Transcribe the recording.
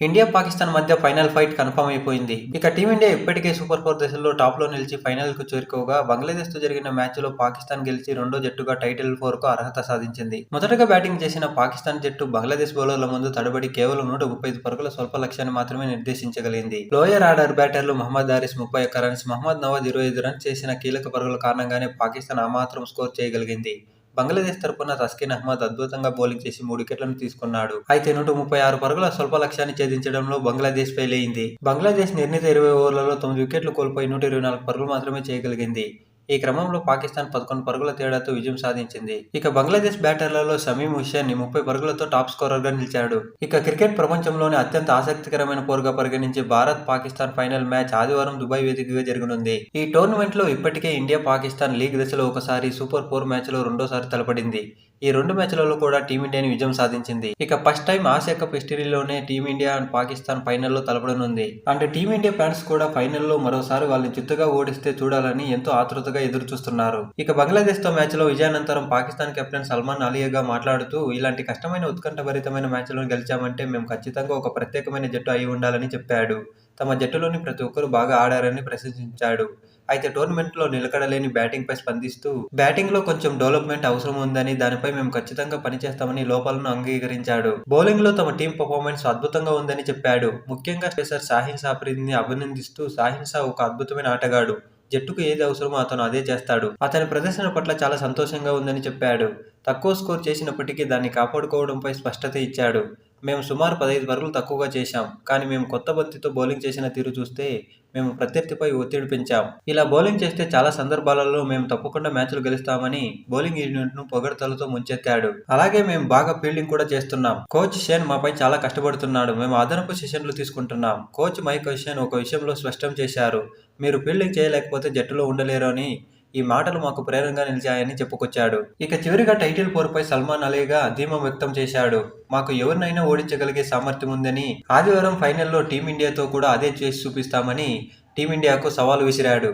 India, Pakistan మధ్య final fight confirm అయిపోయింది. ఇక టీమిండియా ఇప్పటికే సూపర్ 4 దశల్లో టాప్‌లో నిలిచి ఫైనల్‌కు చేరుకోగా, బంగ్లాదేశ్‌తో జరిగిన మ్యాచ్‌లో పాకిస్తాన్ గెలిచి రెండో జట్టుగా టైటిల్ 4కు అర్హత సాధించింది. మొదటగా బ్యాటింగ్ చేసిన పాకిస్తాన్ జట్టు బంగ్లాదేశ్ బౌలర్ల ముందు తడబడి కేవలం 135 పరుగుల స్వల్ప లక్ష్యాన్ని మాత్రమే నిర్దేశించగలిగింది. లోయర్ ఆర్డర్ బ్యాటర్లు మహమ్మద్ హారిస్ 31 రన్స్, మహమ్మద్ నవాజ్ 25 రన్స్ చేసిన కీలక పరుగుల కారణంగానే పాకిస్తాన్ ఆ మాత్రం స్కోర్ చేయగలిగింది. బంగ్లాదేశ్ తరపున తస్కిన్ అహ్మద్ అద్భుతంగా బౌలింగ్ చేసి 3 వికెట్లను తీసుకున్నాడు. అయితే 136 పరుగుల స్వల్ప లక్ష్యాన్ని ఛేదించడంలో బంగ్లాదేశ్ ఫెయిల్ అయింది. బంగ్లాదేశ్ నిర్ణీత 20 ఓవర్లలో 9 వికెట్లు కోల్పోయి 124 పరుగులు మాత్రమే చేయగలిగింది. ఈ క్రమంలో పాకిస్తాన్ 11 పరుగుల తేడాతో విజయం సాధించింది. ఇక బంగ్లాదేశ్ బ్యాటర్లలో షమీమ్ హుస్సేన్ 30 పరుగులతో టాప్ స్కోరర్గా నిలిచాడు. ఇక క్రికెట్ ప్రపంచంలోనే అత్యంత ఆసక్తికరమైన పోరుగా పరిగణించే భారత్-పాకిస్తాన్ ఫైనల్ మ్యాచ్ ఆదివారం దుబాయ్ వేదికగా జరగనుంది. ఈ టోర్నమెంట్లో ఇప్పటికే ఇండియా, పాకిస్తాన్ లీగ్ దశలో ఒకసారి, సూపర్ 4 మ్యాచ్లో రెండోసారి తలపడింది. ఈ రెండు మ్యాచ్లలో కూడా టీమిండియాని విజయం సాధించింది. ఇక ఫస్ట్ టైం ఆసియా కప్ హిస్టరీలోనే టీమిండియా అండ్ పాకిస్తాన్ ఫైనల్లో తలపడనుంది. అంటే టీమిండియా ఫ్యాన్స్ కూడా ఫైనల్లో మరోసారి వాళ్ళని చిత్తుగా ఓడిస్తే చూడాలని ఎంతో ఆతృతగా ఎదురు చూస్తున్నారు. ఇక బంగ్లాదేశ్ తో మ్యాచ్లో విజయానంతరం పాకిస్తాన్ కెప్టెన్ సల్మాన్ అలియాగా మాట్లాడుతూ, ఇలాంటి కష్టమైన, ఉత్కంఠభరితమైన మ్యాచ్లను గెలిచామంటే మేము ఖచ్చితంగా ఒక ప్రత్యేకమైన జట్టు అయి ఉండాలని చెప్పాడు. తమ జట్టులోని ప్రతి ఒక్కరూ బాగా ఆడారని ప్రశంసించాడు. అయితే టోర్నమెంట్లో నిలకడలేని బ్యాటింగ్పై స్పందిస్తూ, బ్యాటింగ్లో కొంచెం డెవలప్మెంట్ అవసరం ఉందని, దానిపై మేము ఖచ్చితంగా పనిచేస్తామని లోపాలను అంగీకరించాడు. బౌలింగ్లో తమ టీం పర్ఫార్మెన్స్ అద్భుతంగా ఉందని చెప్పాడు. ముఖ్యంగా పేసర్ షాహీన్ ఆఫ్రిదీని అభినందిస్తూ, షాహీన్ ఒక అద్భుతమైన ఆటగాడు. జట్టుకు ఏది అవసరమో అతను అదే చేస్తాడు. అతని ప్రదర్శన పట్ల చాలా సంతోషంగా ఉందని చెప్పాడు. తక్కువ స్కోర్ చేసినప్పటికీ దాన్ని కాపాడుకోవడంపై స్పష్టత ఇచ్చాడు. మేము సుమారు 15 పరుగులు తక్కువగా చేశాం. కానీ మేము కొత్త బంతితో బౌలింగ్ చేసిన తీరు చూస్తే మేము ప్రత్యర్థిపై ఒత్తిడి పెంచాం. ఇలా బౌలింగ్ చేస్తే చాలా సందర్భాలలో మేము తప్పకుండా మ్యాచ్లు గెలుస్తామని బౌలింగ్ యూనిట్ను పొగడ్తలతో ముంచెత్తాడు. అలాగే మేము బాగా ఫీల్డింగ్ కూడా చేస్తున్నాం. కోచ్ షేన్ మాపై చాలా కష్టపడుతున్నాడు. మేము అదనపు సెషన్లు తీసుకుంటున్నాం. కోచ్ మైక్ హుస్సేన్ ఒక విషయంలో స్పష్టం చేశారు. మీరు ఫీల్డింగ్ చేయలేకపోతే జట్టులో ఉండలేరు అని. ఈ మాటలు మాకు ప్రేరణగా నిలిచాయని చెప్పుకొచ్చాడు. ఇక చివరిగా టైటిల్ 4పై సల్మాన్ అలీగా ధీమా వ్యక్తం చేశాడు. మాకు ఎవరినైనా ఓడించగలిగే సామర్థ్యం ఉందని, ఆదివారం ఫైనల్లో టీమిండియాతో కూడా అదే చేసి చూపిస్తామని టీమిండియాకు సవాల్ విసిరాడు.